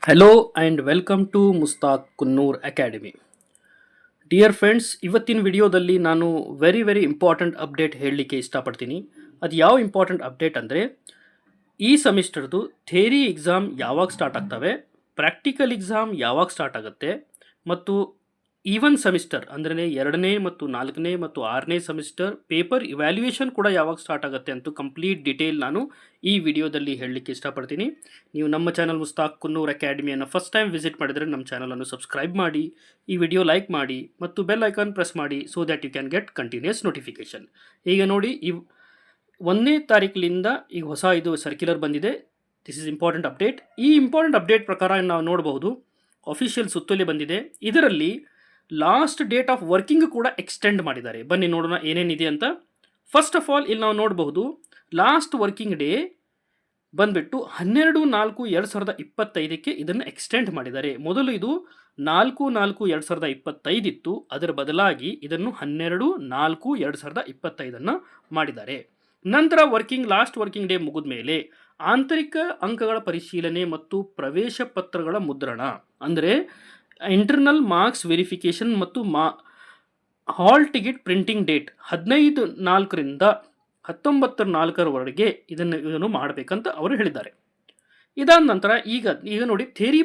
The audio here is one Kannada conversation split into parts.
Hello and welcome to Mushtaq Kunnur academy. Dear friends, ಇವತ್ತಿನ ವಿಡಿಯೋದಲ್ಲಿ ನಾನು ವೆರಿ ಇಂಪಾರ್ಟೆಂಟ್ ಅಪ್ಡೇಟ್ ಹೇಳಲಿಕ್ಕೆ ಇಷ್ಟಪಡ್ತೀನಿ. ಅದು ಯಾವ ಇಂಪಾರ್ಟೆಂಟ್ ಅಪ್ಡೇಟ್ ಅಂದರೆ, ಈ ಸೆಮಿಸ್ಟರ್ದು ಥಿಯರಿ ಎಕ್ಸಾಮ್ ಯಾವಾಗ ಸ್ಟಾರ್ಟ್ ಆಗ್ತವೆ, ಪ್ರಾಕ್ಟಿಕಲ್ ಎಕ್ಸಾಮ್ ಯಾವಾಗ ಸ್ಟಾರ್ಟ್ ಆಗುತ್ತೆ, ಮತ್ತು ಈವನ್ ಸೆಮಿಸ್ಟರ್ ಅಂದರೆ 2ನೇ ಮತ್ತು 4ನೇ ಮತ್ತು 6ನೇ ಸೆಮಿಸ್ಟರ್ ಪೇಪರ್ ಇವ್ಯಾಲ್ಯೂಯೇಷನ್ ಕೂಡ ಯಾವಾಗ ಸ್ಟಾರ್ಟ್ ಆಗುತ್ತೆ ಅಂತ ಕಂಪ್ಲೀಟ್ ಡಿಟೇಲ್ ನಾನು ಈ ವಿಡಿಯೋದಲ್ಲಿ ಹೇಳಲಿಕ್ಕೆ ಇಷ್ಟಪಡ್ತೀನಿ. ನೀವು ನಮ್ಮ ಚಾನಲ್ ಮುಸ್ತಾಕ್ ಕುನ್ನೂರ್ ಅಕಾಡೆಮಿಯನ್ನು ಫಸ್ಟ್ ಟೈಮ್ ವಿಸಿಟ್ ಮಾಡಿದರೆ ನಮ್ಮ ಚಾನಲನ್ನು ಸಬ್ಸ್ಕ್ರೈಬ್ ಮಾಡಿ, ಈ ವಿಡಿಯೋ ಲೈಕ್ ಮಾಡಿ ಮತ್ತು ಬೆಲ್ ಐಕಾನ್ ಪ್ರೆಸ್ ಮಾಡಿ so that you can get continuous notification. ಈಗ ನೋಡಿ, 1ನೇ ತಾರೀಕಿನಿಂದ ಈಗ ಹೊಸ ಇದು ಸರ್ಕ್ಯುಲರ್ ಬಂದಿದೆ. This is important update. ಈ ಇಂಪಾರ್ಟೆಂಟ್ ಅಪ್ಡೇಟ್ ಪ್ರಕಾರ ನಾವು ನೋಡಬಹುದು, ಅಫಿಷಿಯಲ್ ಸುತ್ತೋಲೆ ಬಂದಿದೆ. ಇದರಲ್ಲಿ ಲಾಸ್ಟ್ ಡೇಟ್ ಆಫ್ ವರ್ಕಿಂಗ್ ಕೂಡ ಎಕ್ಸ್ಟೆಂಡ್ ಮಾಡಿದ್ದಾರೆ. ಬನ್ನಿ ನೋಡೋಣ ಏನೇನಿದೆ ಅಂತ. ಫಸ್ಟ್ ಆಫ್ ಆಲ್ ಇಲ್ಲಿ ನಾವು ನೋಡಬಹುದು, ಲಾಸ್ಟ್ ವರ್ಕಿಂಗ್ ಡೇ ಬಂದ್ಬಿಟ್ಟು 12/4/2025 ಇದನ್ನು ಎಕ್ಸ್ಟೆಂಡ್ ಮಾಡಿದ್ದಾರೆ. ಮೊದಲು ಇದು 4/4/2025 ಇತ್ತು. ಅದರ ಬದಲಾಗಿ ಇದನ್ನು 12/4/2025 ಮಾಡಿದ್ದಾರೆ. ನಂತರ ಲಾಸ್ಟ್ ವರ್ಕಿಂಗ್ ಡೇ ಮುಗಿದ ಮೇಲೆ ಆಂತರಿಕ ಅಂಕಗಳ ಪರಿಶೀಲನೆ ಮತ್ತು ಪ್ರವೇಶ ಪತ್ರಗಳ ಮುದ್ರಣ ಅಂದರೆ ಇಂಟರ್ನಲ್ ಮಾರ್ಕ್ಸ್ ವೆರಿಫಿಕೇಷನ್ ಮತ್ತು ಹಾಲ್ ಟಿಕೆಟ್ ಪ್ರಿಂಟಿಂಗ್ ಡೇಟ್ 15/4ರಿಂದ 19/4 ಇದನ್ನು ಮಾಡಬೇಕಂತ ಅವರು ಹೇಳಿದ್ದಾರೆ. ಇದಾದ ನಂತರ ಈಗ ನೋಡಿ, ಥಿಯರಿ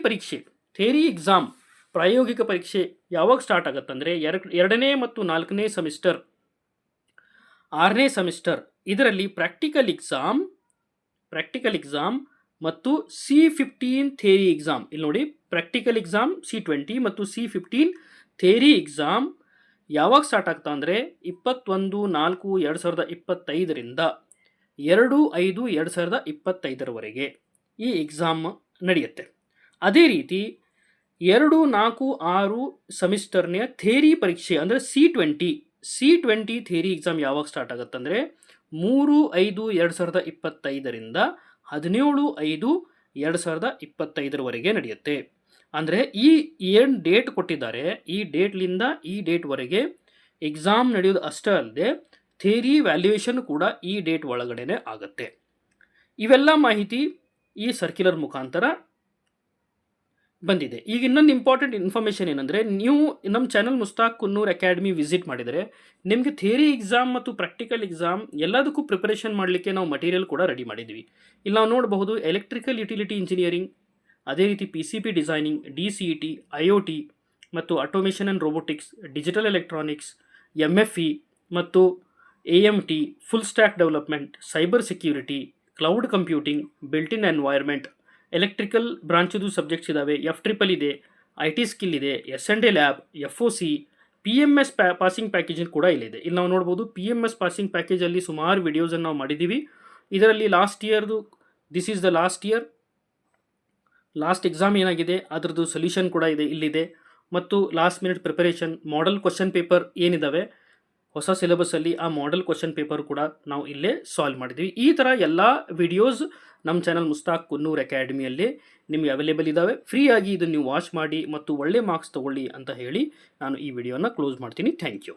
ಎಕ್ಸಾಮ್ ಪ್ರಾಯೋಗಿಕ ಪರೀಕ್ಷೆ ಯಾವಾಗ ಸ್ಟಾರ್ಟ್ ಆಗುತ್ತಂದರೆ 2ನೇ ಮತ್ತು 4ನೇ ಸೆಮಿಸ್ಟರ್ 6ನೇ ಸೆಮಿಸ್ಟರ್ ಇದರಲ್ಲಿ ಪ್ರಾಕ್ಟಿಕಲ್ ಎಕ್ಸಾಮ್ ಮತ್ತು C15 ಥಿಯರಿ ಎಕ್ಸಾಮ್. ಇಲ್ಲಿ ನೋಡಿ, ಪ್ರಾಕ್ಟಿಕಲ್ ಎಕ್ಸಾಮ್ C20 ಮತ್ತು C15 ಥಿಯರಿ ಎಕ್ಸಾಮ್ ಯಾವಾಗ ಸ್ಟಾರ್ಟ್ ಆಗ್ತಾ ಅಂದರೆ 21/4/2025ರಿಂದ 2/5/2025 ಈ ಎಕ್ಸಾಮ್ ನಡೆಯುತ್ತೆ. ಅದೇ ರೀತಿ 2, 4, 6 ಸೆಮಿಸ್ಟರ್ನ ಥಿಯರಿ ಪರೀಕ್ಷೆ ಅಂದರೆ C20 ಥಿಯರಿ ಎಕ್ಸಾಮ್ ಯಾವಾಗ ಸ್ಟಾರ್ಟ್ ಆಗುತ್ತೆ ಅಂದರೆ 3/5/2025ರಿಂದ 17/5/2025 ನಡೆಯುತ್ತೆ. ಅಂದರೆ ಈ ಏನು ಡೇಟ್ ಕೊಟ್ಟಿದ್ದಾರೆ, ಈ ಡೇಟ್ಲಿಂದ ಈ ಡೇಟ್ವರೆಗೆ ಎಕ್ಸಾಮ್ ನಡೆಯೋದು ಅಷ್ಟೇ ಅಲ್ಲದೆ ಥಿಯರಿ ವ್ಯಾಲ್ಯೂಯೇಷನ್ ಕೂಡ ಈ ಡೇಟ್ ಒಳಗಡೆನೆ ಆಗುತ್ತೆ. ಇವೆಲ್ಲ ಮಾಹಿತಿ ಈ ಸರ್ಕ್ಯುಲರ್ ಮುಖಾಂತರ ಬಂದಿದೆ. ಈಗ ಇನ್ನೊಂದು ಇಂಪಾರ್ಟೆಂಟ್ ಇನ್ಫಾರ್ಮೇಷನ್ ಏನಂದರೆ, ನೀವು ನಮ್ಮ channel Mustaq Kunnur academy visit ಮಾಡಿದರೆ ನಿಮಗೆ ಥಿಯರಿ ಎಕ್ಸಾಮ್ ಮತ್ತು ಪ್ರಾಕ್ಟಿಕಲ್ ಎಕ್ಸಾಮ್ ಎಲ್ಲದಕ್ಕೂ ಪ್ರಿಪರೇಷನ್ ಮಾಡಲಿಕ್ಕೆ ನಾವು ಮಟೀರಿಯಲ್ ಕೂಡ ರೆಡಿ ಮಾಡಿದ್ವಿ. ಇಲ್ಲಿ ನಾವು ನೋಡಬಹುದು, ಎಲೆಕ್ಟ್ರಿಕಲ್ ಯುಟಿಲಿಟಿ ಇಂಜಿನಿಯರಿಂಗ್, ಅದೇ ರೀತಿ PCB ಡಿಸೈನಿಂಗ್, DCET, IoT ಮತ್ತು automation and robotics, digital electronics, MFE ಮತ್ತು AMT, full stack development, cyber security, cloud computing, built in environment, electrical ಬ್ರಾಂಚದು ಸಬ್ಜೆಕ್ಟ್ಸ್ ಇದ್ದಾವೆ, F-Triple ಇದೆ, IT ಸ್ಕಿಲ್ ಇದೆ, S&A lab, FOC, PMS passing package ಕೂಡ ಇಲ್ಲಿದೆ. ಇಲ್ಲಿ ನಾವು ನೋಡ್ಬೋದು, PMS ಪಾಸಿಂಗ್ ಪ್ಯಾಕೇಜಲ್ಲಿ ಸುಮಾರು ವಿಡಿಯೋಸನ್ನು ನಾವು ಮಾಡಿದ್ದೀವಿ. ಇದರಲ್ಲಿ this is the last exam ಏನಾಗಿದೆ ಅದರದ್ದು ಸೊಲ್ಯೂಷನ್ ಕೂಡ ಇಲ್ಲಿದೆ. ಮತ್ತು last minute preparation, model question paper ಏನಿದ್ದಾವೆ ಹೊಸ ಸಿಲೆಬಸ್ಸಲ್ಲಿ, ಆ ಮಾಡೆಲ್ ಕ್ವಶನ್ ಪೇಪರ್ ಕೂಡ ನಾವು ಇಲ್ಲೇ ಸಾಲ್ವ್ ಮಾಡಿದ್ದೀವಿ. ಈ ಥರ ಎಲ್ಲ ವಿಡಿಯೋಸ್ ನಮ್ಮ ಚಾನಲ್ ಮುಸ್ತಾಕ್ ಕುನ್ನೂರ್ ಅಕಾಡೆಮಿಯಲ್ಲಿ ನಿಮಗೆ ಅವೈಲೇಬಲ್ ಇದ್ದಾವೆ. ಫ್ರೀಯಾಗಿ ಇದನ್ನು ನೀವು ವಾಚ್ ಮಾಡಿ ಮತ್ತು ಒಳ್ಳೆ ಮಾರ್ಕ್ಸ್ ತೊಗೊಳ್ಳಿ ಅಂತ ಹೇಳಿ ನಾನು ಈ ವಿಡಿಯೋನ ಕ್ಲೋಸ್ ಮಾಡ್ತೀನಿ. Thank you.